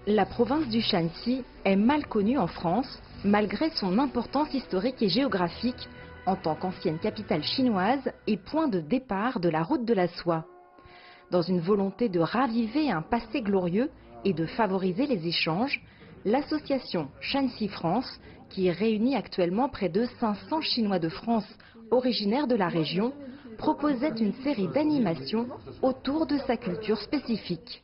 La province du Shanxi est mal connue en France, malgré son importance historique et géographique, en tant qu'ancienne capitale chinoise et point de départ de la route de la soie. Dans une volonté de raviver un passé glorieux et de favoriser les échanges, l'association Shanxi France, qui réunit actuellement près de 500 Chinois de France originaires de la région, proposait une série d'animations autour de sa culture spécifique.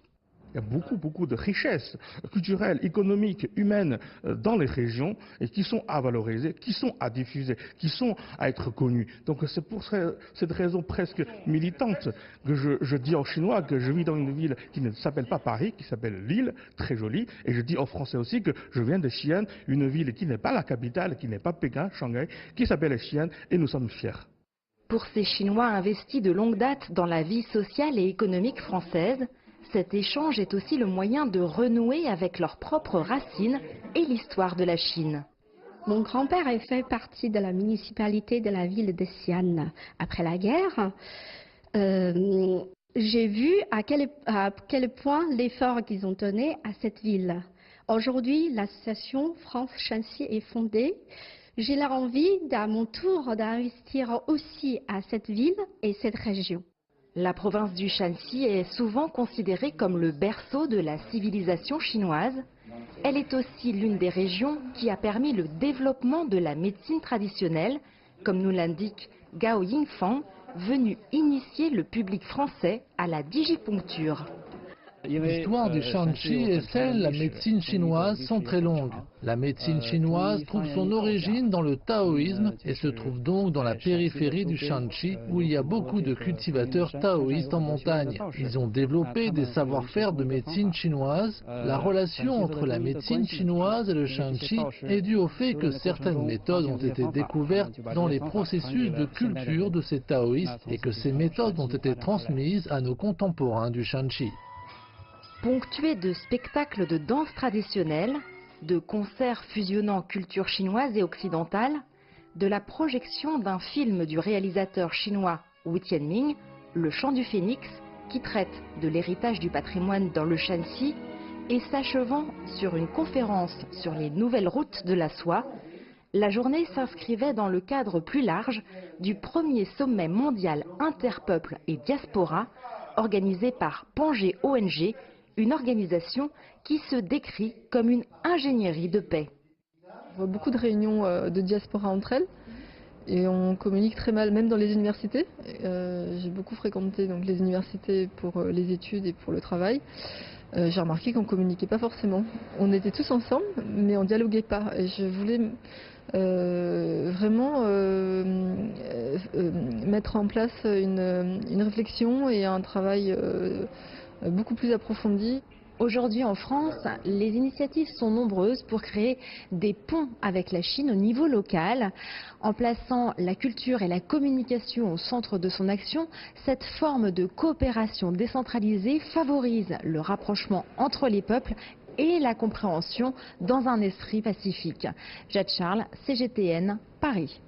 Il y a beaucoup de richesses culturelles, économiques, humaines dans les régions et qui sont à valoriser, qui sont à diffuser, qui sont à être connues. Donc c'est pour cette raison presque militante que je dis aux Chinois que je vis dans une ville qui ne s'appelle pas Paris, qui s'appelle Lille, très jolie. Et je dis aux Français aussi que je viens de Xi'an, une ville qui n'est pas la capitale, qui n'est pas Pékin, Shanghai, qui s'appelle Xi'an et nous sommes fiers. Pour ces Chinois investis de longue date dans la vie sociale et économique française, cet échange est aussi le moyen de renouer avec leurs propres racines et l'histoire de la Chine. Mon grand-père a fait partie de la municipalité de la ville de Xi'an. Après la guerre, j'ai vu à quel point l'effort qu'ils ont donné à cette ville. Aujourd'hui, l'association France Shanxi est fondée. J'ai l'envie, à mon tour, d'investir aussi à cette ville et cette région. La province du Shanxi est souvent considérée comme le berceau de la civilisation chinoise. Elle est aussi l'une des régions qui a permis le développement de la médecine traditionnelle, comme nous l'indique Gao Yingfang, venu initier le public français à la digiponcture. L'histoire du Shanxi et celle de la médecine chinoise sont très longues. La médecine chinoise trouve son origine dans le taoïsme et se trouve donc dans la périphérie du Shanxi où il y a beaucoup de cultivateurs taoïstes en montagne. Ils ont développé des savoir-faire de médecine chinoise. La relation entre la médecine chinoise et le Shanxi est due au fait que certaines méthodes ont été découvertes dans les processus de culture de ces taoïstes et que ces méthodes ont été transmises à nos contemporains du Shanxi. Ponctué de spectacles de danse traditionnelle, de concerts fusionnant culture chinoise et occidentale, de la projection d'un film du réalisateur chinois Wu Tianming, Le Chant du Phénix, qui traite de l'héritage du patrimoine dans le Shanxi, et s'achevant sur une conférence sur les nouvelles routes de la soie, la journée s'inscrivait dans le cadre plus large du premier sommet mondial interpeuple et diaspora organisé par Pangé ONG, une organisation qui se décrit comme une ingénierie de paix. On voit beaucoup de réunions de diaspora entre elles et on communique très mal, même dans les universités. J'ai beaucoup fréquenté donc, les universités pour les études et pour le travail. J'ai remarqué qu'on ne communiquait pas forcément. On était tous ensemble, mais on ne dialoguait pas. Et je voulais vraiment mettre en place une réflexion et un travail beaucoup plus approfondi. Aujourd'hui en France, les initiatives sont nombreuses pour créer des ponts avec la Chine au niveau local. En plaçant la culture et la communication au centre de son action, cette forme de coopération décentralisée favorise le rapprochement entre les peuples et la compréhension dans un esprit pacifique. Jade Charles, CGTN, Paris.